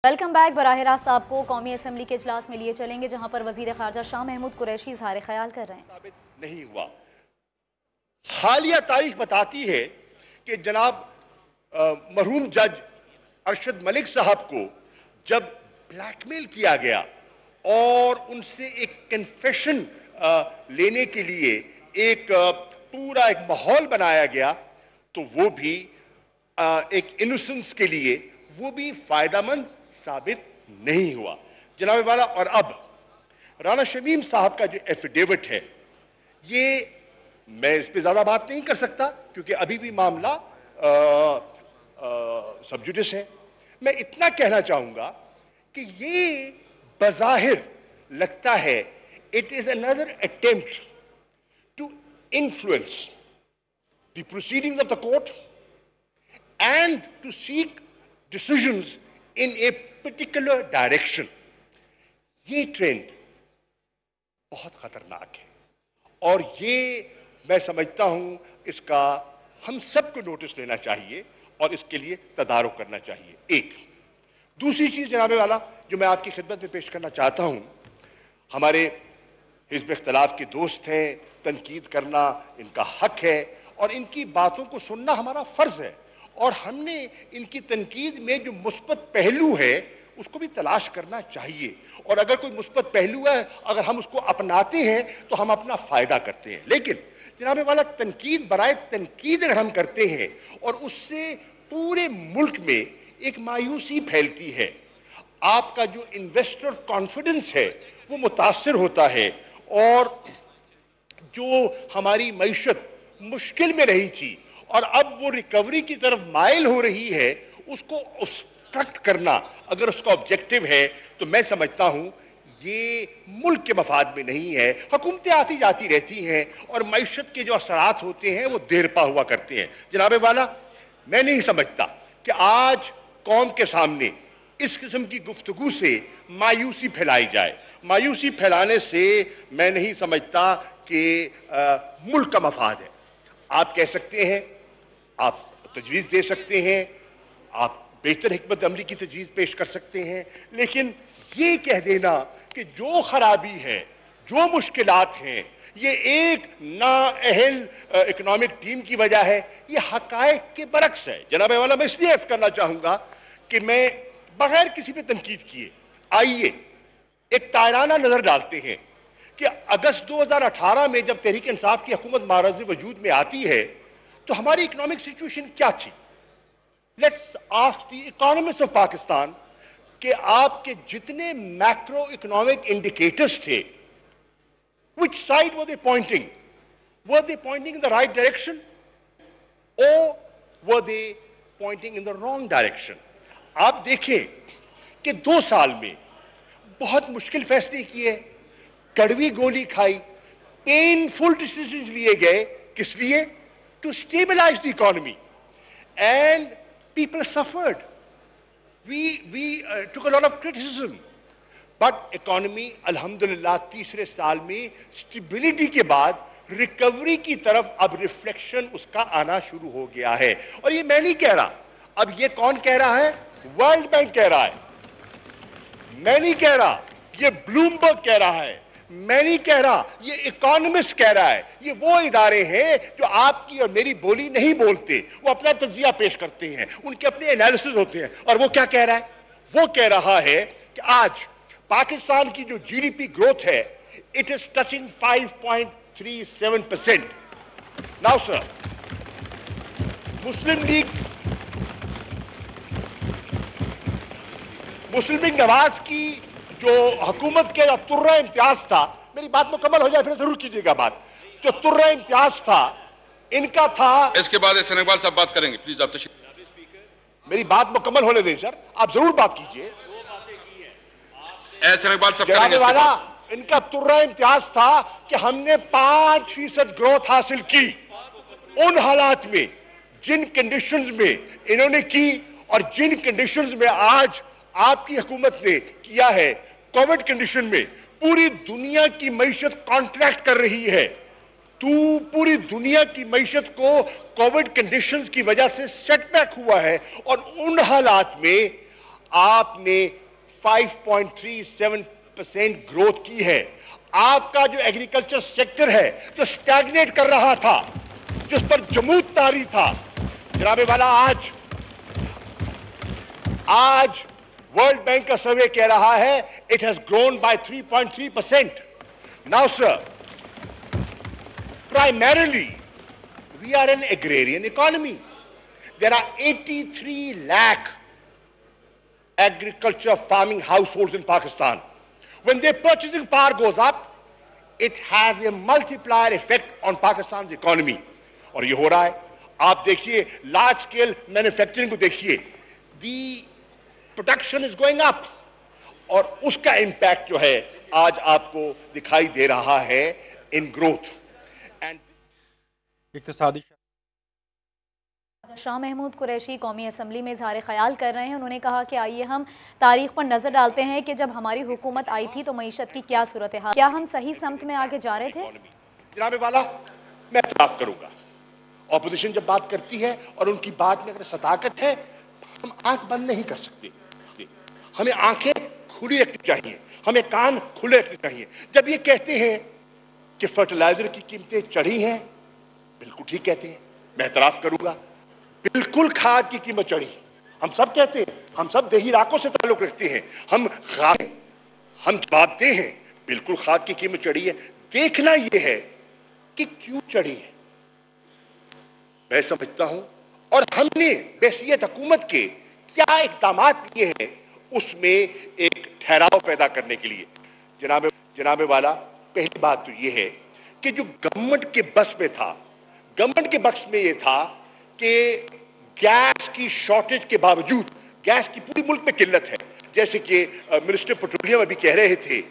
Welcome back. براہ راست آپ کو قومی اسمبلی کے اجلاس میں لیے چلیں گے جہاں پر وزیر خارجہ شاہ محمود قریشی اظہار خیال کر رہے ہیں۔ ثابت نہیں ہوا۔ حالیہ تاریخ بتاتی ہے کہ جناب مرحوم جج ارشد ملک صاحب کو جب بلیک میل کیا گیا اور ان سے ایک کنفیشن لینے کے لیے ایک پورا ایک ماحول بنایا گیا تو وہ بھی ایک انوسنس کے لیے وہ بھی فائدہ مند ثابت نہیں ہوا جناب والا۔ اور اب رانا شمیم صاحب کا جو ایفیڈیوٹ ہے یہ میں اس پہ زیادہ بات نہیں کر سکتا کیونکہ ابھی بھی معاملہ سب جوڈس ہے۔ میں اتنا کہنا چاہوں گا کہ یہ بظاہر لگتا ہے it is another attempt to influence the proceedings of the court and to seek decisions in a particular direction. یہ ٹرینڈ بہت خطرناک ہے اور یہ میں سمجھتا ہوں اس کا ہم سب کو نوٹس لینا چاہیے اور اس کے لیے تدارک کرنا چاہیے۔ ایک دوسری چیز جناب والا جو میں آپ کی خدمت میں پیش کرنا چاہتا ہوں، ہمارے حزب اختلاف کے دوست ہیں، تنقید کرنا ان کا حق ہے اور ان کی باتوں کو سننا ہمارا فرض ہے اور ہم نے ان کی تنقید میں جو مثبت پہلو ہے اس کو بھی تلاش کرنا چاہیے اور اگر کوئی مثبت پہلو ہے اگر ہم اس کو اپناتے ہیں تو ہم اپنا فائدہ کرتے ہیں۔ لیکن جناب والا تنقید برائے تنقید اگر ہم کرتے ہیں اور اس سے پورے ملک میں ایک مایوسی پھیلتی ہے، آپ کا جو انویسٹر کانفیڈنس ہے وہ متاثر ہوتا ہے اور جو ہماری معیشت مشکل میں رہی تھی اور اب وہ ریکوری کی طرف مائل ہو رہی ہے اس کو obstruct کرنا اگر اس کا آبجیکٹو ہے تو میں سمجھتا ہوں یہ ملک کے مفاد میں نہیں ہے۔ حکومتیں آتی جاتی رہتی ہیں اور معیشت کے جو اثرات ہوتے ہیں وہ دیر پا ہوا کرتے ہیں۔ جناب والا میں نہیں سمجھتا کہ آج قوم کے سامنے اس قسم کی گفتگو سے مایوسی پھیلائی جائے۔ مایوسی پھیلانے سے میں نہیں سمجھتا کہ ملک کا مفاد ہے۔ آپ کہہ سکتے ہیں، آپ تجویز دے سکتے ہیں، آپ بہتر حکمت عملی کی تجویز پیش کر سکتے ہیں، لیکن یہ کہہ دینا کہ جو خرابی ہے، جو مشکلات ہیں، یہ ایک نااہل اکنامک ٹیم کی وجہ ہے، یہ حقائق کے برعکس ہے۔ جناب والا میں اس لیے عرض کرنا چاہوں گا کہ میں بغیر کسی پہ تنقید کیے آئیے ایک تائرانہ نظر ڈالتے ہیں کہ اگست 2018 میں جب تحریک انصاف کی حکومت معرض وجود میں آتی ہے تو ہماری اکنامک سچویشن کیا تھی؟ Let's ask the economist of Pakistan کہ آپ کے جتنے میکرو اکنامک انڈیکیٹرز تھے which side were they pointing? Were they pointing in the right direction or were they pointing in the wrong direction? آپ دیکھیں کہ 2 سال میں بہت مشکل فیصلے کیے، کڑوی گولی کھائی، پینفل ڈیسیژنز لیے گئے، کس لیے؟ To stabilise the economy and people suffered. we took a lot of criticism but economy الحمدللہ تیسرے سال میں اسٹیبلٹی کے بعد ریکوری کی طرف اب ریفلیکشن اس کا آنا شروع ہو گیا ہے۔ اور یہ میں نہیں کہہ رہا، اب یہ کون کہہ رہا ہے؟ ورلڈ بینک کہہ رہا ہے، میں نہیں کہہ رہا، یہ بلومبرگ کہہ رہا ہے، میں نہیں کہہ رہا، یہ اکانومسٹ کہہ رہا ہے۔ یہ وہ ادارے ہیں جو آپ کی اور میری بولی نہیں بولتے، وہ اپنا تجزیہ پیش کرتے ہیں، ان کے اپنے انالیسز ہوتے ہیں۔ اور وہ کیا کہہ رہا ہے؟ وہ کہہ رہا ہے کہ آج پاکستان کی جو جی ڈی پی گروتھ ہے it is touching 5.37%۔ Now sir, Muslim League Nawaz کی جو حکومت کے ترہ امتیاز تھا، میری بات مکمل ہو جائے پھر ضرور کیجیے گا بات، جو ترہ امتیاز تھا ان کا تھا۔ اس کے بعد احسان اقبال صاحب بات کریں گے، پلیز آپ تشریف۔ میری بات مکمل ہونے دیں سر، آپ ضرور بات کیجیے۔ احسان اقبال صاحب کریں جناب گے۔ والا ان کا ترہ امتیاز تھا کہ ہم نے 5% گروتھ حاصل کی ان حالات میں جن کنڈیشنز میں انہوں نے کی اور جن کنڈیشنز میں آج آپ کی حکومت نے کیا ہے۔ کووڈ کنڈیشن میں پوری دنیا کی معیشت کانٹریکٹ کر رہی ہے، پوری دنیا کی معیشت کو کووڈ کنڈیشنز کی وجہ سے سیٹ بیک ہوا ہے اور ان حالات میں آپ نے 5.37% گروتھ کی ہے. آپ کا جو ایگریکلچر سیکٹر ہے جو سٹیگنیٹ کر رہا تھا, جس پر جمود طاری تھا, جناب والا آج ورلڈ بینک کا سروے کہہ رہا ہے it has grown by 3.3%. Now sir, primarily we are an agrarian economy. There are 83 lakh agriculture farming households in Pakistan. When their purchasing power goes up, it has a multiplier effect on Pakistan's economy. اور یہ ہو رہا ہے. آپ دیکھیے large scale manufacturing کو دیکھیے, the production is going up, اور اس کا امپیکٹ جو ہے آج آپ کو دکھائی دے رہا ہے ان گروتھ. اقتصادی شاہ محمود قریشی قومی اسمبلی میں اظہار خیال کر رہے ہیں. انہوں نے کہا کہ آئیے ہم تاریخ پر نظر ڈالتے ہیں کہ جب ہماری حکومت آئی تھی تو معیشت کی کیا صورتحال, کیا ہم صحیح سمت میں آگے جا رہے تھے؟ جناب والا میں اعتراف کروں گا, اپوزیشن جب بات کرتی ہے اور ان کی بات میں اگر صداقت ہے, ہم آنکھ بند نہیں کر سکتے. ہمیں آنکھیں کھلی رکھنی چاہیے, ہمیں کان کھلے رکھنے چاہیے. جب یہ کہتے ہیں کہ فرٹیلائزر کی قیمتیں چڑھی ہیں, بالکل ٹھیک کہتے ہیں, میں اعتراف کروں گا. بالکل کھاد کی قیمت چڑھی, ہم سب کہتے ہیں, ہم سب دیہی علاقوں سے تعلق رکھتے ہیں, ہم جواب دے ہیں, بالکل کھاد کی قیمت چڑھی ہے. دیکھنا یہ ہے کہ کیوں چڑھی ہے. میں سمجھتا ہوں, اور ہم نے بحیثیت حکومت کے کیا اقدامات لیے ہیں اس میں ایک ٹھہراؤ پیدا کرنے کے لیے. جناب والا, پہلی بات تو یہ ہے کہ جو گورنمنٹ کے بس میں تھا, گورنمنٹ کے بخش میں یہ تھا کہ گیس کی شارٹیج کے باوجود, گیس کی پوری ملک میں قلت ہے, جیسے کہ منسٹر پیٹرولیم ابھی کہہ رہے تھے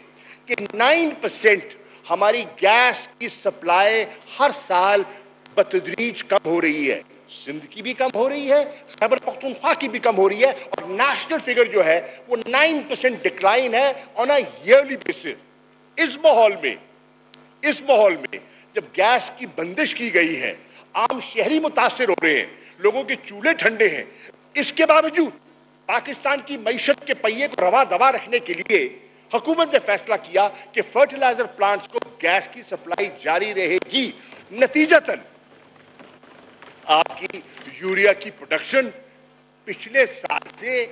کہ 9% ہماری گیس کی سپلائی ہر سال بتدریج کم ہو رہی ہے. سندھ کی بھی کم ہو رہی ہے, خیبر پختونخوا کی بھی کم ہو رہی ہے, اور نیشنل فگر جو ہے وہ 9% ڈکلائن ہے آن اے ایئرلی بیسس. اس ماحول میں جب گیس کی بندش کی گئی ہے, عام شہری متاثر ہو رہے ہیں, لوگوں کے چولہے ٹھنڈے ہیں, اس کے باوجود پاکستان کی معیشت کے پہیے کو رواں دوا رکھنے کے لیے حکومت نے فیصلہ کیا کہ فرٹیلائزر پلانٹس کو گیس کی سپلائی جاری رہے گی. نتیجتاً آپ کی یوریا کی پروڈکشن پچھلے سال سے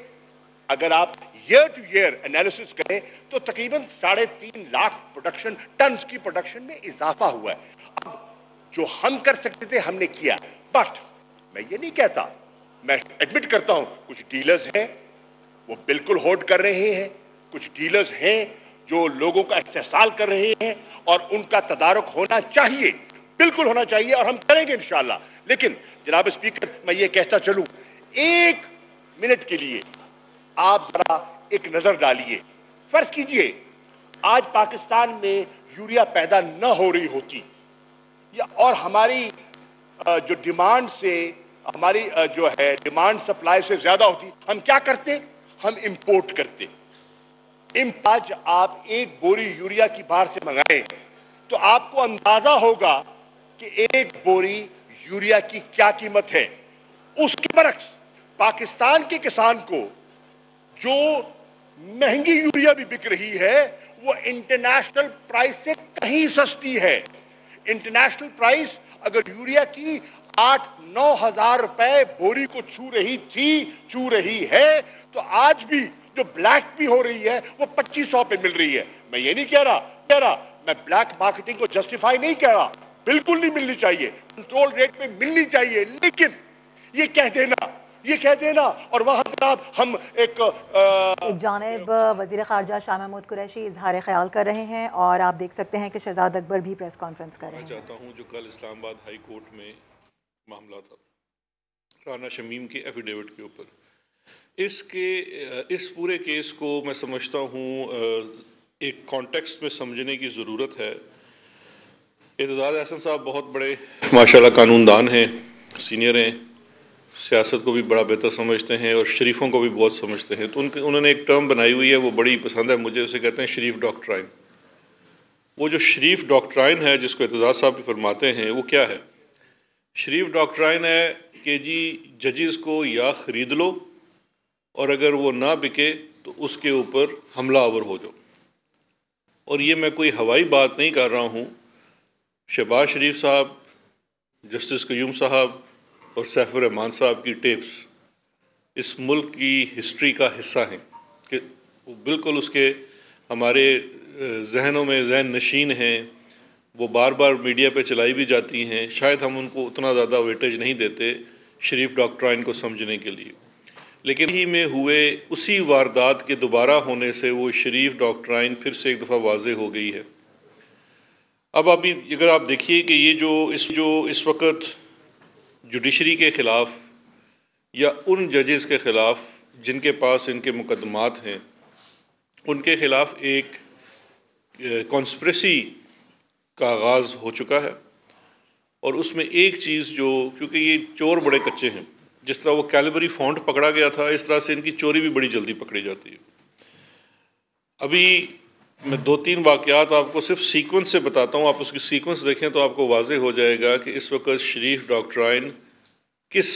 اگر آپ ایئر ٹو ایئر انالیسس کریں تو تقریباً 3.5 لاکھ ٹنز کی پروڈکشن میں اضافہ ہوا ہے. اب جو ہم کر سکتے تھے ہم نے کیا, بٹ میں یہ نہیں کہتا, میں ایڈمٹ کرتا ہوں کچھ ڈیلرز ہیں وہ بالکل ہولڈ کر رہے ہیں, کچھ ڈیلرز ہیں جو لوگوں کا استحصال کر رہے ہیں, اور ان کا تدارک ہونا چاہیے, بالکل ہونا چاہیے, اور ہم کریں گے انشاءاللہ. لیکن جناب اسپیکر, میں یہ کہتا چلوں, 1 منٹ کے لیے آپ ذرا ایک نظر ڈالیے. فرض کیجئے آج پاکستان میں یوریا پیدا نہ ہو رہی ہوتی, اور ہماری جو ڈیمانڈ سے ہماری جو ہے ڈیمانڈ سپلائی سے زیادہ ہوتی, ہم کیا کرتے؟ ہم امپورٹ کرتے. آج آپ 1 بوری یوریا کی باہر سے منگائیں تو آپ کو اندازہ ہوگا کہ 1 بوری یوریا کی کیا قیمت ہے. اس کے برعکس پاکستان کے کسان کو جو مہنگی یوریا بھی بک رہی ہے وہ انٹرنیشنل پرائس سے کہیں سستی ہے. انٹرنیشنل پرائس اگر یوریا کی 8-9 ہزار روپے بوری کو چھو رہی ہے, تو آج بھی جو بلیک بھی ہو رہی ہے وہ 2500 پہ مل رہی ہے. میں یہ نہیں کہہ رہا میں بلیک مارکیٹنگ کو جسٹیفائی نہیں کہہ رہا, بالکل نہیں ملنی چاہیے, کنٹرول ریٹ پہ ملنی چاہیے, لیکن یہ کہہ دینا اور وہاں جناب ہم ایک جانب وزیر خارجہ شاہ محمود قریشی اظہار خیال کر رہے ہیں, اور آپ دیکھ سکتے ہیں کہ شہزاد اکبر بھی پریس کانفرنس کر رہے ہیں. میں چاہتا ہوں جو کل اسلام آباد ہائی کورٹ میں معاملہ تھا رانا شمیم کے ایفیڈیوٹ کے اوپر, اس پورے کیس کو میں سمجھتا ہوں ایک کانٹیکسٹ میں سمجھنے کی ضرورت ہے. اعتزاز احسن صاحب بہت بڑے ماشاءاللہ قانون دان ہیں, سینئر ہیں, سیاست کو بھی بڑا بہتر سمجھتے ہیں اور شریفوں کو بھی بہت سمجھتے ہیں. تو انہوں نے ایک ٹرم بنائی ہوئی ہے, وہ بڑی پسند ہے مجھے, اسے کہتے ہیں شریف ڈاکٹرائن. وہ جو شریف ڈاکٹرائن ہے جس کو اعتزاز صاحب بھی فرماتے ہیں, وہ کیا ہے؟ شریف ڈاکٹرائن ہے کہ جی ججز کو یا خرید لو اور اگر وہ نہ بکے تو اس کے اوپر حملہ آور ہو جاؤ. اور یہ میں کوئی ہوائی بات نہیں کر رہا ہوں. شہباز شریف صاحب، جسٹس قیوم صاحب اور سیف الرحمان صاحب کی ٹیپس اس ملک کی ہسٹری کا حصہ ہیں کہ وہ بالکل اس کے ہمارے ذہنوں میں ذہن نشین ہیں. وہ بار بار میڈیا پہ چلائی بھی جاتی ہیں. شاید ہم ان کو اتنا زیادہ ویٹیج نہیں دیتے شریف ڈاکٹرائن کو سمجھنے کے لیے، لیکن ہی میں ہوئے اسی واردات کے دوبارہ ہونے سے وہ شریف ڈاکٹرائن پھر سے ایک دفعہ واضح ہو گئی ہے. اب ابھی اگر آپ دیکھیے کہ یہ جو اس وقت جوڈیشری کے خلاف یا ان ججز کے خلاف جن کے پاس ان کے مقدمات ہیں، ان کے خلاف ایک کانسپریسی کا آغاز ہو چکا ہے. اور اس میں ایک چیز جو، کیونکہ یہ چور بڑے کچے ہیں، جس طرح وہ کیلبری فونٹ پکڑا گیا تھا اس طرح سے ان کی چوری بھی بڑی جلدی پکڑی جاتی ہے. ابھی میں 2-3 واقعات آپ کو صرف سیکوینس سے بتاتا ہوں. آپ اس کی سیکوینس دیکھیں تو آپ کو واضح ہو جائے گا کہ اس وقت شریف ڈاکٹرائن کس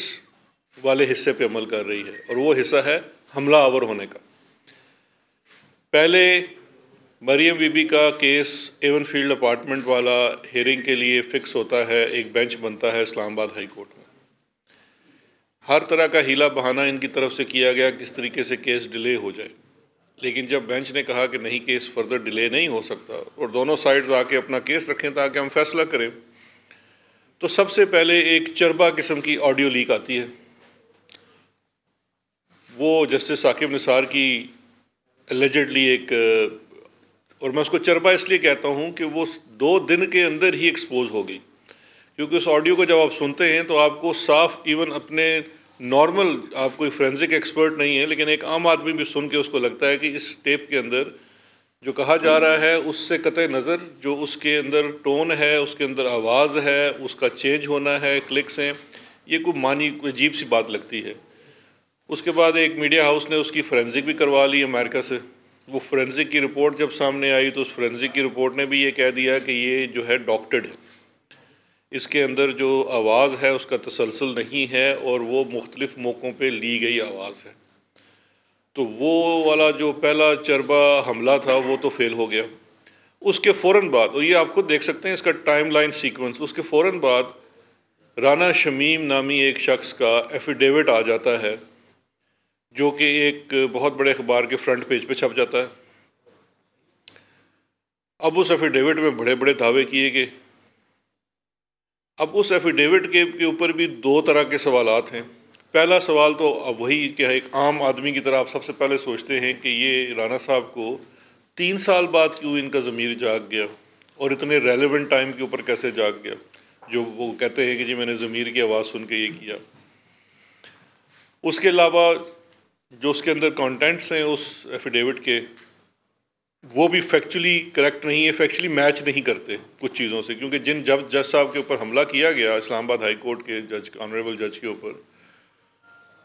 والے حصے پہ عمل کر رہی ہے، اور وہ حصہ ہے حملہ آور ہونے کا. پہلے مریم بی بی کا کیس ایون فیلڈ اپارٹمنٹ والا ہیئرنگ کے لیے فکس ہوتا ہے، ایک بینچ بنتا ہے اسلام آباد ہائی کورٹ میں. ہر طرح کا ہیلا بہانہ ان کی طرف سے کیا گیا کس طریقے سے کیس ڈیلے ہو جائے. لیکن جب بینچ نے کہا کہ نہیں، کیس فردر ڈیلے نہیں ہو سکتا اور دونوں سائڈز آ کے اپنا کیس رکھیں تاکہ ہم فیصلہ کریں، تو سب سے پہلے ایک چربا قسم کی آڈیو لیک آتی ہے. وہ جسٹس ثاقب نثار کی اللیجڈلی ایک، اور میں اس کو چربا اس لیے کہتا ہوں کہ وہ 2 دن کے اندر ہی ایکسپوز ہو گئی. کیونکہ اس آڈیو کو جب آپ سنتے ہیں تو آپ کو صاف، ایون اپنے نارمل، آپ کوئی فورینزک ایکسپرٹ نہیں ہے لیکن ایک عام آدمی بھی سن کے اس کو لگتا ہے کہ اس ٹیپ کے اندر جو کہا جا رہا ہے اس سے قطع نظر جو اس کے اندر ٹون ہے، اس کے اندر آواز ہے، اس کا چینج ہونا ہے، کلکس ہیں، یہ کوئی عجیب سی بات لگتی ہے. اس کے بعد ایک میڈیا ہاؤس نے اس کی فورینزک بھی کروا لی امریکہ سے. وہ فورینزک کی رپورٹ جب سامنے آئی تو اس فورینزک کی رپورٹ نے بھی یہ کہہ دیا کہ یہ جو ہے ڈاکٹرڈ ہے، اس کے اندر جو آواز ہے اس کا تسلسل نہیں ہے اور وہ مختلف موقعوں پہ لی گئی آواز ہے. تو وہ والا جو پہلا چربا حملہ تھا وہ تو فیل ہو گیا. اس کے فوراً بعد، اور یہ آپ خود دیکھ سکتے ہیں اس کا ٹائم لائن سیکوینس، اس کے فوراً بعد رانا شمیم نامی ایک شخص کا ایفیڈیوٹ آ جاتا ہے جو کہ ایک بہت بڑے اخبار کے فرنٹ پیج پہ چھپ جاتا ہے. اب اس ایفیڈیوٹ میں بڑے بڑے دعوے کیے گئے. اب اس ایفیڈیوٹ کے اوپر بھی 2 طرح کے سوالات ہیں. پہلا سوال تو اب وہی کہ ایک عام آدمی کی طرح آپ سب سے پہلے سوچتے ہیں کہ یہ رانا صاحب کو 3 سال بعد کیوں ان کا ضمیر جاگ گیا، اور اتنے ریلیونٹ ٹائم کے اوپر کیسے جاگ گیا، جو وہ کہتے ہیں کہ جی میں نے ضمیر کی آواز سن کے یہ کیا. اس کے علاوہ جو اس کے اندر کانٹینٹس ہیں اس ایفیڈیوٹ کے، وہ بھی فیکچولی کریکٹ نہیں ہے، فیکچولی میچ نہیں کرتے کچھ چیزوں سے. کیونکہ جج صاحب کے اوپر حملہ کیا گیا اسلام آباد ہائی کورٹ کے آنریبل جج کے اوپر،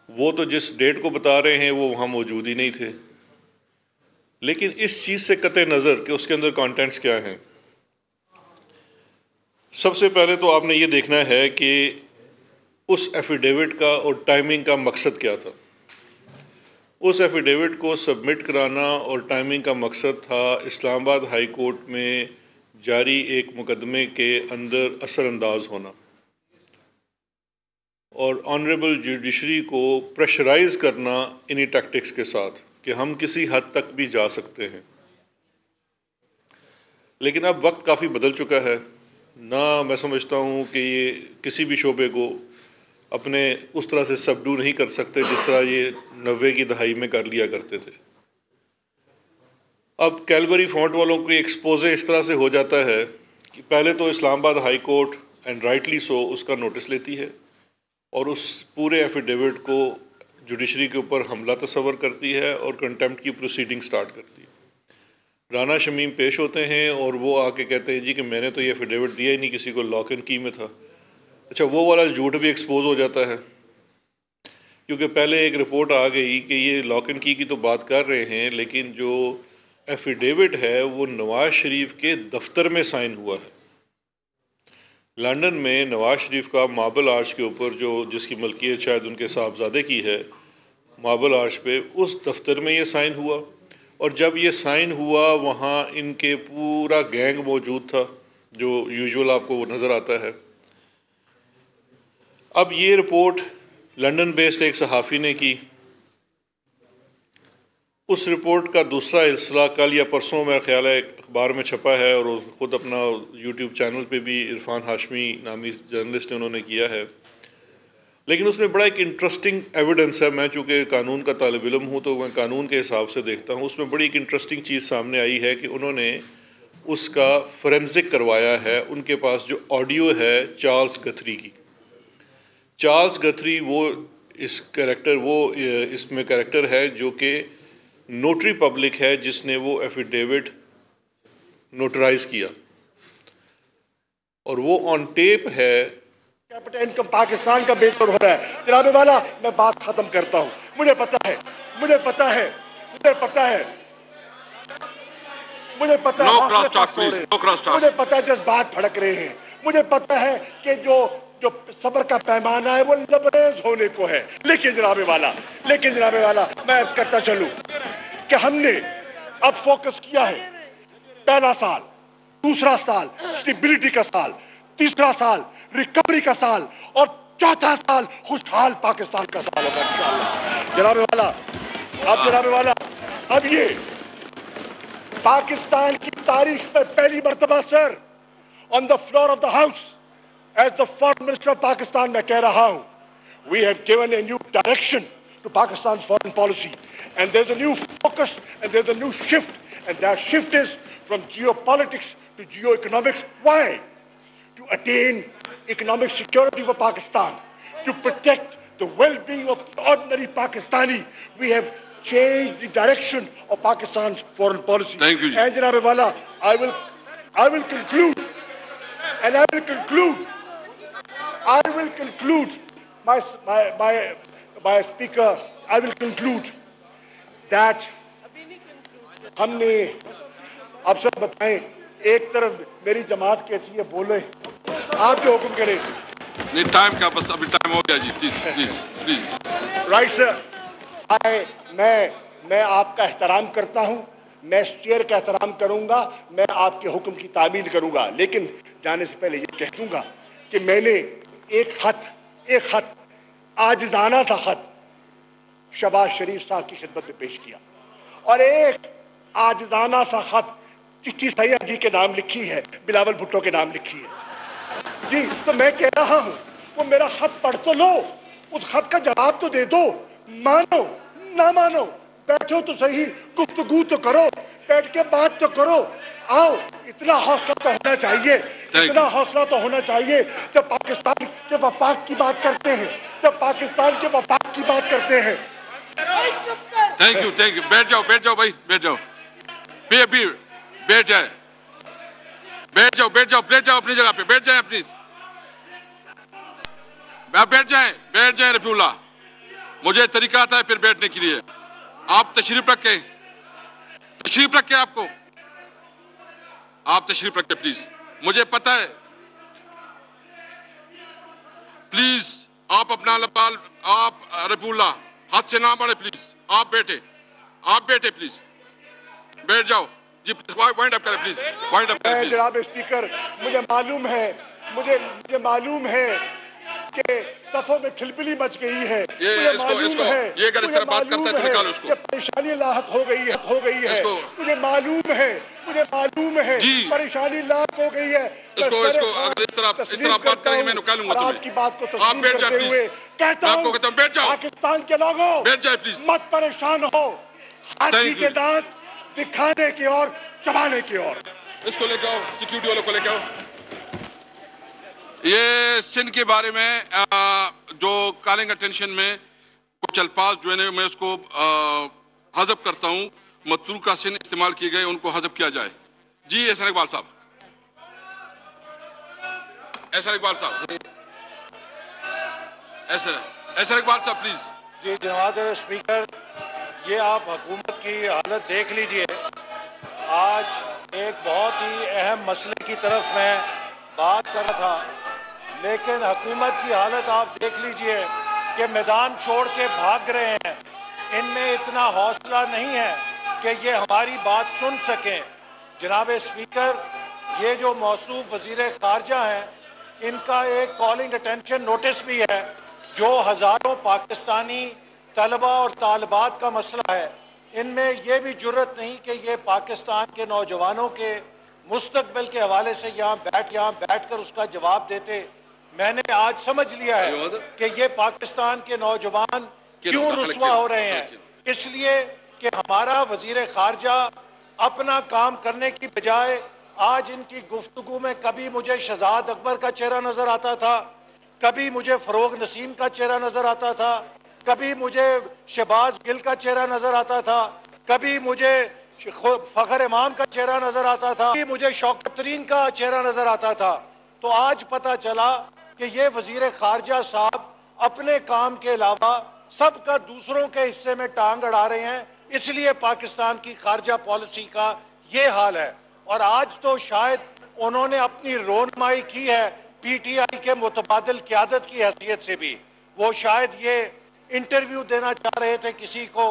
وہ تو جس ڈیٹ کو بتا رہے ہیں وہ وہاں موجود ہی نہیں تھے. لیکن اس چیز سے قطع نظر کہ اس کے اندر کانٹینٹس کیا ہیں، سب سے پہلے تو آپ نے یہ دیکھنا ہے کہ اس ایفیڈیوٹ کا اور ٹائمنگ کا مقصد کیا تھا. اس ایفیڈیوٹ کو سبمٹ کرانا اور ٹائمنگ کا مقصد تھا اسلام آباد ہائی کورٹ میں جاری ایک مقدمے کے اندر اثر انداز ہونا اور آنریبل جوڈیشری کو پریشرائز کرنا انہی ٹیکٹکس کے ساتھ کہ ہم کسی حد تک بھی جا سکتے ہیں. لیکن اب وقت کافی بدل چکا ہے. نہ میں سمجھتا ہوں کہ یہ کسی بھی شعبے کو اپنے اس طرح سے سبڈو نہیں کر سکتے جس طرح یہ 90 کی دہائی میں کر لیا کرتے تھے. اب کیلبری فونٹ والوں کی ایکسپوزے اس طرح سے ہو جاتا ہے کہ پہلے تو Islamabad high court and rightly so اس کا نوٹس لیتی ہے اور اس پورے ایفیڈیوٹ کو جوڈیشری کے اوپر حملہ تصور کرتی ہے اور کنٹیمپٹ کی پروسیڈنگ سٹارٹ کرتی ہے. رانا شمیم پیش ہوتے ہیں اور وہ آ کے کہتے ہیں جی کہ میں نے تو یہ ایفیڈیوٹ دیا ہی نہیں، کسی کو لاک اینڈ کی میں تھا. اچھا، وہ والا جھوٹ بھی ایکسپوز ہو جاتا ہے کیونکہ پہلے ایک رپورٹ آ گئی کہ یہ لاک اینڈ کی تو بات کر رہے ہیں لیکن جو ایفیڈیوٹ ہے وہ نواز شریف کے دفتر میں سائن ہوا ہے. لندن میں نواز شریف کا ماربل آرچ کے اوپر جس کی ملکیت شاید ان کے صاحبزادے کی ہے، ماربل آرچ پہ، اس دفتر میں یہ سائن ہوا، اور جب یہ سائن ہوا وہاں ان کے پورا گینگ موجود تھا جو یوزول آپ کو نظر آتا ہے۔ اب یہ رپورٹ لندن بیسڈ ایک صحافی نے کی، اس رپورٹ کا دوسرا سلسلہ کل یا پرسوں میرا خیال ہے اخبار میں چھپا ہے، اور خود اپنا یوٹیوب چینل پہ بھی عرفان ہاشمی نامی جرنلسٹ نے انہوں نے کیا ہے، لیکن اس میں بڑا ایک انٹرسٹنگ ایویڈنس ہے۔ میں چونکہ قانون کا طالب علم ہوں تو میں قانون کے حساب سے دیکھتا ہوں، اس میں بڑی ایک انٹرسٹنگ چیز سامنے آئی ہے کہ انہوں نے اس کا فورینزک کروایا ہے۔ ان کے پاس جو آڈیو ہے چارلز گتھری کی، چارلز گتھری وہ اس میں کریکٹر ہے جو کہ نوٹری پبلک ہے، جس نے وہ ایفیڈیوٹ نوٹرائز کیا، اور وہ آن ٹیپ ہے۔ کیپٹل انکم پاکستان کا بہتر ہو رہا ہے۔ جناب والا میں بات ختم کرتا ہوں، مجھے پتا ہے No cross talk, please. No cross talk. مجھے پتا ہے جذبات بھڑک رہے ہیں، مجھے پتا ہے کہ جو صبر کا پیمانہ ہے وہ لبریز ہونے کو ہے، لیکن جناب والا میں عرض کرتا چلوں کہ ہم نے اب فوکس کیا ہے، پہلا سال، دوسرا سال اسٹیبلٹی کا سال، تیسرا سال ریکوری کا سال، اور چوتھا سال خوشحال پاکستان کا سال ہوگا انشاءاللہ۔ جناب والا اب یہ پاکستان کی تاریخ میں پہلی مرتبہ sir on the floor of the house as the foreign minister of Pakistan میں کہہ رہا ہوں، we have given a new direction to Pakistan foreign policy, and there is a new focus and there is a new shift, and that shift is from geopolitics to geoeconomics. Why? To attain economic security for Pakistan, to protect the well-being of ordinary Pakistani, we have changed the direction of Pakistan's foreign policy. Thank you. And Janab Wala, I will conclude, and I will conclude, my speaker, I will conclude that ہم نے آپ سب بتائیں، ایک طرف میری جماعت کہتی ہے بولے، آپ جو حکم کریں۔ نہیں ٹائم کا بس ابھی ٹائم ہو گیا جی، پلیز۔ رائٹ سر، میں آپ کا احترام کرتا ہوں، میں اس چیئر کا احترام کروں گا، میں آپ کے حکم کی تعمیل کروں گا، لیکن جانے سے پہلے یہ کہہ دوں گا کہ میں نے ایک خط عاجزانہ سا خط شہباز شریف صاحب کی خدمت میں پیش کیا، اور ایک عاجزانہ سا خط چٹھی سیاح جی کے نام لکھی ہے، بلاول بھٹو کے نام لکھی ہے جی۔ تو میں کہہ رہا ہوں وہ میرا خط پڑھ تو لو، اس خط کا جواب تو دے دو، مانو نہ مانو، بیٹھو تو صحیح، گفتگو تو کرو، بیٹھ کے بات تو کرو، آؤ، اتنا حوصلہ تو ہونا چاہیے، اتنا حوصلہ تو ہونا چاہیے۔ جب پاکستان کے وفاق کی بات کرتے ہیں، تھینک یو، بیٹھ جاؤ بھائی، بیٹھ جاؤ، بیٹھ جاؤ اپنی جگہ پہ، بیٹھ جائیں بیٹھ جائیں رفیع اللہ، مجھے طریقہ آتا ہے پھر بیٹھنے کے لیے۔ آپ تشریف رکھیں آپ تشریف رکھیں پلیز، مجھے پتہ ہے، پلیز آپ اپنا لبال، آپ رفیع اللہ ہاتھ سے نہ بڑھے پلیز، آپ بیٹھے پلیز، بیٹھ جاؤ جی، وائنڈ اپ کریں پلیز، وائنڈ اپ کریں پلیز۔ جناب اسپیکر، مجھے معلوم ہے کہ صفوں میں کھلبلی مچ گئی ہے، یہ اگر اس طرح بات کرتا ہے تو نکالو اس کو، پریشانی لاحق ہو گئی ہے، مجھے معلوم ہے پریشانی لاحق ہو گئی ہے، اس کو اگر اس طرح بات کریں گے میں نکالوں گا آپ کی بات کو آپ بیٹھ جائیں پلیز، کہتا ہوں بیٹھ جاؤ، پاکستان کے لوگوں بیٹھ جائے پلیز، مت پریشان ہو، ہاتھی کے دانت دکھانے کی اور چبانے کی اور۔ اس کو لے کے آؤ، سیکیورٹی والوں کو لے کے آؤ۔ یہ سندھ کے بارے میں جو کالنگ اٹینشن میں کچھ الفاظ جو ہے میں اس کو حذف کرتا ہوں، متروکہ سندھ استعمال کیے گئے، ان کو حذف کیا جائے۔ جی احسان اقبال صاحب، احسان اقبال صاحب پلیز۔ جی جناب اسپیکر، یہ آپ حکومت کی حالت دیکھ لیجئے، آج ایک بہت ہی اہم مسئلے کی طرف میں بات کر رہا تھا، لیکن حکومت کی حالت آپ دیکھ لیجئے کہ میدان چھوڑ کے بھاگ رہے ہیں، ان میں اتنا حوصلہ نہیں ہے کہ یہ ہماری بات سن سکیں. جناب اسپیکر، یہ جو موصوف وزیر خارجہ ہیں، ان کا ایک کالنگ اٹینشن نوٹس بھی ہے جو ہزاروں پاکستانی طلبہ اور طالبات کا مسئلہ ہے. ان میں یہ بھی جرت نہیں کہ یہ پاکستان کے نوجوانوں کے مستقبل کے حوالے سے یہاں بیٹھ کر اس کا جواب دیتے. میں نے آج سمجھ لیا ہے کہ یہ پاکستان کے نوجوان کیوں رسوا ہو رہے ہیں. اس لیے کہ ہمارا وزیر خارجہ اپنا کام کرنے کی بجائے آج ان کی گفتگو میں کبھی مجھے شہزاد اکبر کا چہرہ نظر آتا تھا، کبھی مجھے فروغ نسیم کا چہرہ نظر آتا تھا، کبھی مجھے شہباز گل کا چہرہ نظر آتا تھا، کبھی مجھے فخر امام کا چہرہ نظر آتا تھا، کبھی مجھے شوکت ترین کا چہرہ نظر آتا تھا. تو آج پتہ چلا کہ یہ وزیر خارجہ صاحب اپنے کام کے علاوہ سب کا دوسروں کے حصے میں ٹانگ اڑا رہے ہیں. اس لیے پاکستان کی خارجہ پالیسی کا یہ حال ہے. اور آج تو شاید انہوں نے اپنی رونمائی کی ہے پی ٹی آئی کے متبادل قیادت کی حیثیت سے بھی. وہ شاید یہ انٹرویو دینا چاہ رہے تھے کسی کو،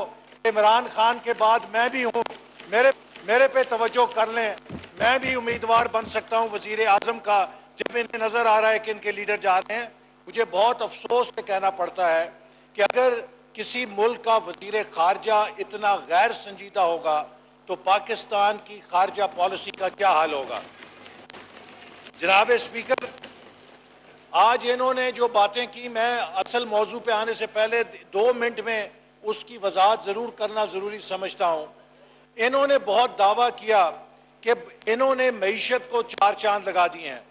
عمران خان کے بعد میں بھی ہوں، میرے پہ توجہ کر لیں، میں بھی امیدوار بن سکتا ہوں وزیر اعظم کا. جب انہیں نظر آ رہا ہے کہ ان کے لیڈر جا رہے ہیں، مجھے بہت افسوس سے کہنا پڑتا ہے کہ اگر کسی ملک کا وزیر خارجہ اتنا غیر سنجیدہ ہوگا تو پاکستان کی خارجہ پالیسی کا کیا حال ہوگا. جناب اسپیکر، آج انہوں نے جو باتیں کی، میں اصل موضوع پہ آنے سے پہلے 2 منٹ میں اس کی وضاحت ضرور کرنا ضروری سمجھتا ہوں. انہوں نے بہت دعویٰ کیا کہ انہوں نے معیشت کو 4 چاند لگا دیے ہیں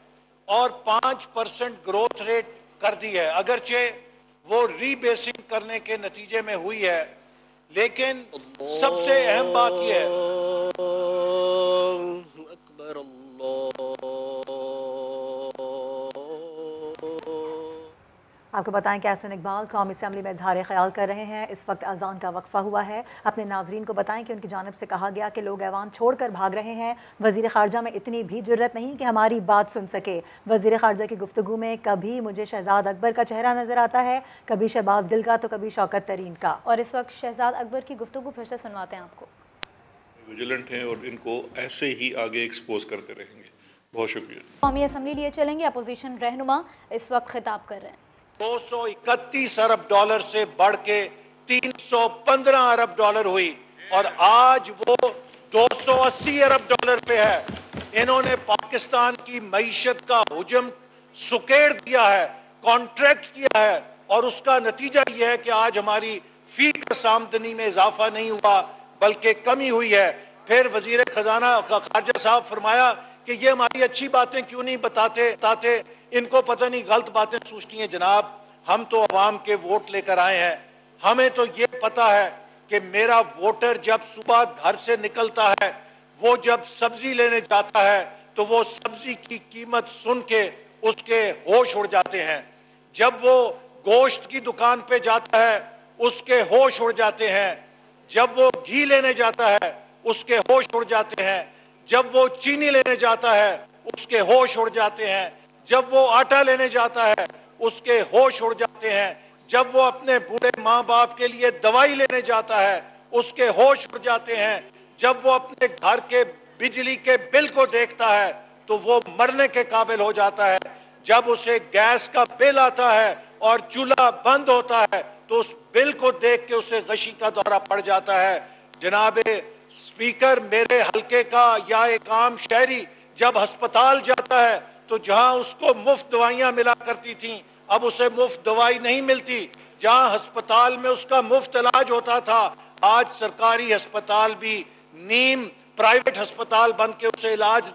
اور 5% گروتھ ریٹ کر دی ہے، اگرچہ وہ ری بیسنگ کرنے کے نتیجے میں ہوئی ہے. لیکن سب سے اہم بات یہ ہے، اکبر اللہ. آپ کو بتائیں کہ احسن اقبال قومی اسمبلی میں اظہار خیال کر رہے ہیں. اس وقت اذان کا وقفہ ہوا ہے. اپنے ناظرین کو بتائیں کہ ان کی جانب سے کہا گیا کہ لوگ ایوان چھوڑ کر بھاگ رہے ہیں. وزیر خارجہ میں اتنی بھی جرت نہیں کہ ہماری بات سن سکے. وزیر خارجہ کی گفتگو میں کبھی مجھے شہزاد اکبر کا چہرہ نظر آتا ہے، کبھی شہباز گل کا، تو کبھی شوکت ترین کا. اور اس وقت شہزاد اکبر کی گفتگو پھر سے سنواتے ہیں آپ کو. ویجیلنٹ ہیں اور ان کو ایسے ہی آگے ایکسپوز کرتے رہیں گے. بہت شکریہ. قومی اسمبلی لیے چلیں گے. اپوزیشن رہنما اس وقت خطاب کر رہے ہیں. 231 ارب ڈالر سے بڑھ کے 315 ارب ڈالر ہوئی اور آج وہ 280 ارب ڈالر پہ ہے. انہوں نے پاکستان کی معیشت کا حجم سکیڑ دیا ہے، کانٹریکٹ کیا ہے، اور اس کا نتیجہ یہ ہے کہ آج ہماری فی کس آمدنی میں اضافہ نہیں ہوا بلکہ کمی ہوئی ہے. پھر وزیر خزانہ خارجہ صاحب فرمایا کہ یہ ہماری اچھی باتیں کیوں نہیں بتاتے، ان کو پتہ نہیں غلط باتیں سوچتی ہیں. جناب، ہم تو عوام کے ووٹ لے کر آئے ہیں. ہمیں تو یہ پتا ہے کہ میرا ووٹر جب صبح گھر سے نکلتا ہے، وہ جب سبزی لینے جاتا ہے تو وہ سبزی کی قیمت سن کے اس کے ہوش اڑ جاتے ہیں. جب وہ گوشت کی دکان پہ جاتا ہے اس کے ہوش اڑ جاتے ہیں. جب وہ گھی لینے جاتا ہے اس کے ہوش اڑ جاتے ہیں. جب وہ چینی لینے جاتا ہے اس کے ہوش اڑ جاتے ہیں. جب وہ آٹا لینے جاتا ہے اس کے ہوش اڑ جاتے ہیں. جب وہ اپنے بوڑھے ماں باپ کے لیے دوائی لینے جاتا ہے اس کے ہوش اڑ جاتے ہیں. جب وہ اپنے گھر کے بجلی کے بل کو دیکھتا ہے تو وہ مرنے کے قابل ہو جاتا ہے. جب اسے گیس کا بل آتا ہے اور چولہا بند ہوتا ہے تو اس بل کو دیکھ کے اسے غشی کا دورہ پڑ جاتا ہے. جناب اسپیکر، میرے حلقے کا یا ایک عام شہری جب ہسپتال جاتا ہے تو جہاں اس کو مفت دوائیاں ملا کرتی تھیں اب اسے مفت دوائی نہیں ملتی. جہاں ہسپتال میں اس کا مفت علاج ہوتا تھا آج سرکاری ہسپتال بھی نیم پرائیویٹ ہسپتال بن کے اسے علاج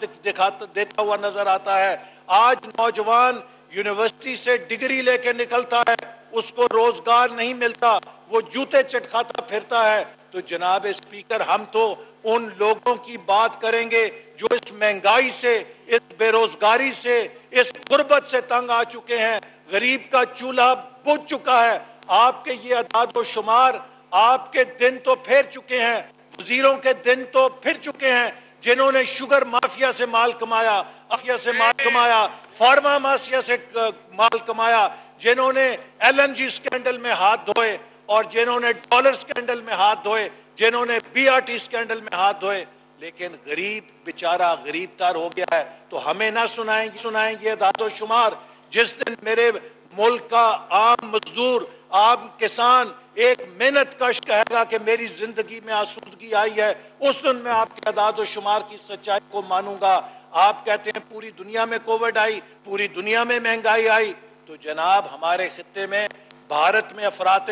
دیتا ہوا نظر آتا ہے. آج نوجوان یونیورسٹی سے ڈگری لے کے نکلتا ہے، اس کو روزگار نہیں ملتا، وہ جوتے چٹکھاتا پھرتا ہے. تو جناب اسپیکر، ہم تو ان لوگوں کی بات کریں گے جو اس مہنگائی سے، اس بے روزگاری سے، اس غربت سے تنگ آ چکے ہیں. غریب کا چولہا بجھ چکا ہے. آپ کے یہ اعداد و شمار، آپ کے دن تو پھر چکے ہیں، وزیروں کے دن تو پھر چکے ہیں جنہوں نے شوگر مافیا سے مال کمایا، فارما مافیا سے مال کمایا، جنہوں نے LNG سکینڈل میں ہاتھ دھوئے. اور جنہوں نے ڈالر سکینڈل میں ہاتھ دھوئے, جنہوں نے BRT سکینڈل میں ہاتھ دھوئے, لیکن غریب بیچارہ غریب تر ہو گیا ہے. تو ہمیں نہ سنائیں یہ اعداد و شمار. جس دن میرے ملک کا عام مزدور, عام کسان ایک محنت کش کہے گا کہ میری زندگی میں آسودگی آئی ہے, اس دن میں آپ کے اعداد و شمار کی سچائی کو مانوں گا. آپ کہتے ہیں پوری دنیا میں کووڈ آئی, پوری دنیا میں مہنگائی آئی, تو جناب ہمارے خطے میں بھارت میں افراط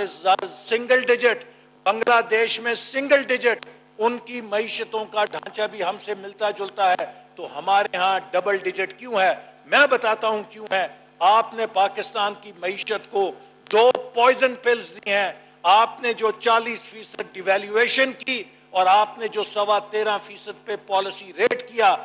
سنگل ڈیجٹ, بنگلہ دیش میں سنگل ڈیجٹ, ان کی معیشتوں کا ڈھانچہ بھی ہم سے ملتا جلتا ہے, تو ہمارے ہاں ڈبل ڈیجٹ کیوں ہے؟ میں بتاتا ہوں کیوں ہے. آپ نے پاکستان کی معیشت کو 2 پوائزن پلز دی ہیں. آپ نے جو 40% ڈیویلیویشن کی اور آپ نے جو 13.25% پہ پالیسی ریٹ کیا,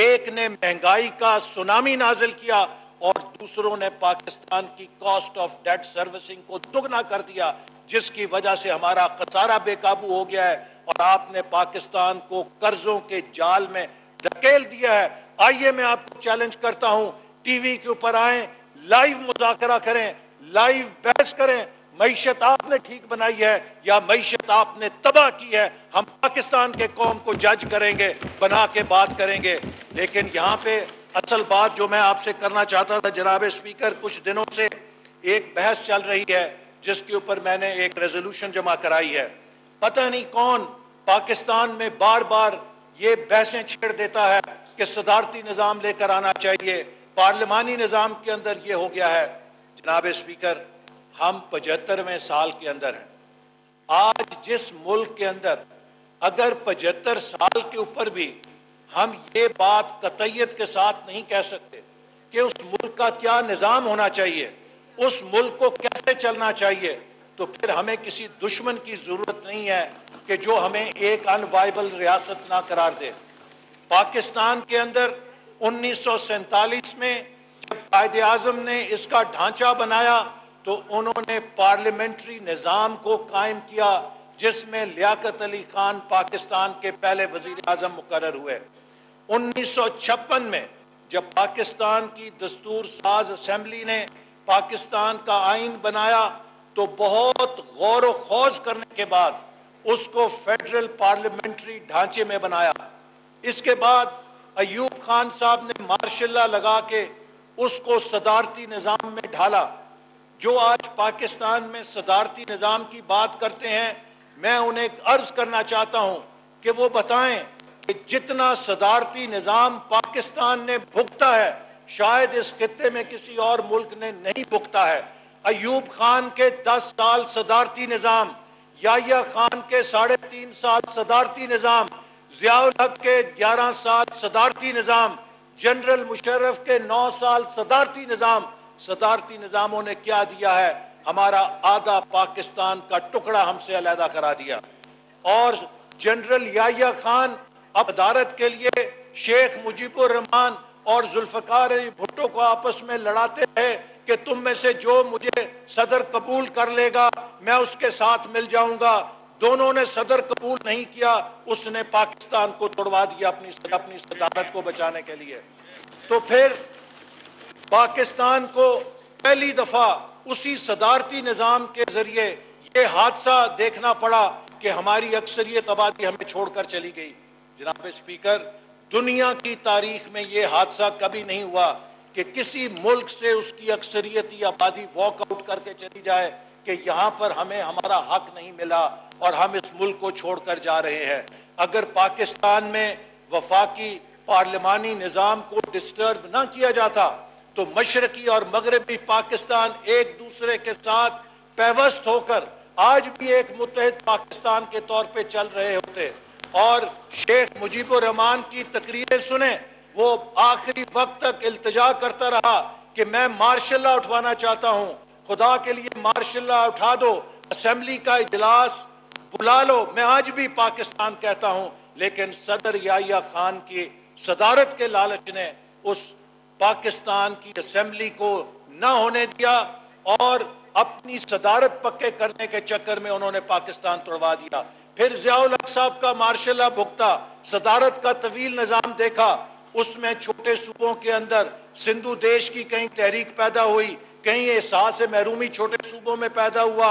ایک نے مہنگائی کا سونامی نازل کیا اور دوسروں نے پاکستان کی کاسٹ آف ڈیٹ سروسنگ کو دگنا کر دیا, جس کی وجہ سے ہمارا خسارہ بے قابو ہو گیا ہے اور آپ نے پاکستان کو قرضوں کے جال میں دھکیل دیا ہے. آئیے میں آپ کو چیلنج کرتا ہوں, ٹی وی کے اوپر آئیں, لائیو مذاکرہ کریں, لائیو بحث کریں. معیشت آپ نے ٹھیک بنائی ہے یا معیشت آپ نے تباہ کی ہے؟ ہم پاکستان کے قوم کو جج کریں گے, بنا کے بات کریں گے. لیکن یہاں پہ اصل بات جو میں آپ سے کرنا چاہتا تھا جناب اسپیکر, کچھ دنوں سے ایک بحث چل رہی ہے جس کے اوپر میں نے ایک ریزولوشن جمع کرائی ہے. پتہ نہیں کون پاکستان میں بار بار یہ بحثیں چھیڑ دیتا ہے کہ صدارتی نظام لے کر آنا چاہیے, پارلیمانی نظام کے اندر یہ ہو گیا ہے. جناب اسپیکر, ہم 75ویں سال کے اندر ہیں. آج جس ملک کے اندر اگر 75 سال کے اوپر بھی ہم یہ بات قطعیت کے ساتھ نہیں کہہ سکتے کہ اس ملک کا کیا نظام ہونا چاہیے, اس ملک کو کیسے چلنا چاہیے, تو پھر ہمیں کسی دشمن کی ضرورت نہیں ہے کہ جو ہمیں ایک ان وائبل ریاست نہ قرار دے. پاکستان کے اندر 1947 میں جب قائد اعظم نے اس کا ڈھانچہ بنایا تو انہوں نے پارلیمنٹری نظام کو قائم کیا جس میں لیاقت علی خان پاکستان کے پہلے وزیر اعظم مقرر ہوئے. 1956 میں جب پاکستان کی دستور ساز اسمبلی نے پاکستان کا آئین بنایا تو بہت غور و خوض کرنے کے بعد اس کو فیڈرل پارلیمنٹری ڈھانچے میں بنایا. اس کے بعد ایوب خان صاحب نے مارشل لا لگا کے اس کو صدارتی نظام میں ڈھالا. جو آج پاکستان میں صدارتی نظام کی بات کرتے ہیں, میں انہیں عرض کرنا چاہتا ہوں کہ وہ بتائیں کہ جتنا صدارتی نظام پاکستان نے بھگتا ہے شاید اس خطے میں کسی اور ملک نے نہیں بھگتا ہے. ایوب خان کے 10 سال صدارتی نظام, یحییٰ خان کے 3.5 سال صدارتی نظام, ضیاء الحق کے 11 سال صدارتی نظام, جنرل مشرف کے 9 سال صدارتی نظام, صدارتی نظاموں نے کیا دیا ہے؟ ہمارا آدھا پاکستان کا ٹکڑا ہم سے علیحدہ کرا دیا. اور جنرل یحییٰ خان اب صدارت کے لیے شیخ مجیب الرحمان اور ذوالفقار علی بھٹو کو آپس میں لڑاتے رہے کہ تم میں سے جو مجھے صدر قبول کر لے گا میں اس کے ساتھ مل جاؤں گا. دونوں نے صدر قبول نہیں کیا, اس نے پاکستان کو توڑوا دیا اپنی صدارت کو بچانے کے لیے. تو پھر پاکستان کو پہلی دفعہ اسی صدارتی نظام کے ذریعے یہ حادثہ دیکھنا پڑا کہ ہماری اکثریت آبادی ہمیں چھوڑ کر چلی گئی. جناب اسپیکر, دنیا کی تاریخ میں یہ حادثہ کبھی نہیں ہوا کہ کسی ملک سے اس کی اکثریتی آبادی واک آؤٹ کر کے چلی جائے کہ یہاں پر ہمیں ہمارا حق نہیں ملا اور ہم اس ملک کو چھوڑ کر جا رہے ہیں. اگر پاکستان میں وفاقی پارلیمانی نظام کو ڈسٹرب نہ کیا جاتا تو مشرقی اور مغربی پاکستان ایک دوسرے کے ساتھ پیوست ہو کر آج بھی ایک متحد پاکستان کے طور پہ چل رہے ہوتے. اور شیخ مجیب الرحمان کی تقریریں سنیں, وہ آخری وقت تک التجا کرتا رہا کہ میں مارشل لا اٹھوانا چاہتا ہوں, خدا کے لیے مارشل لا اٹھا دو, اسمبلی کا اجلاس بلا لو. میں آج بھی پاکستان کہتا ہوں, لیکن صدر یحییٰ خان کی صدارت کے لالچ نے اس پاکستان کی اسمبلی کو نہ ہونے دیا اور اپنی صدارت پکے کرنے کے چکر میں انہوں نے پاکستان توڑوا دیا. پھر ضیاء الحق صاحب کا مارشل لا بھگتا, صدارت کا طویل نظام دیکھا, اس میں چھوٹے صوبوں کے اندر سندھو دیش کی کہیں تحریک پیدا ہوئی, کہیں احساس محرومی چھوٹے صوبوں میں پیدا ہوا,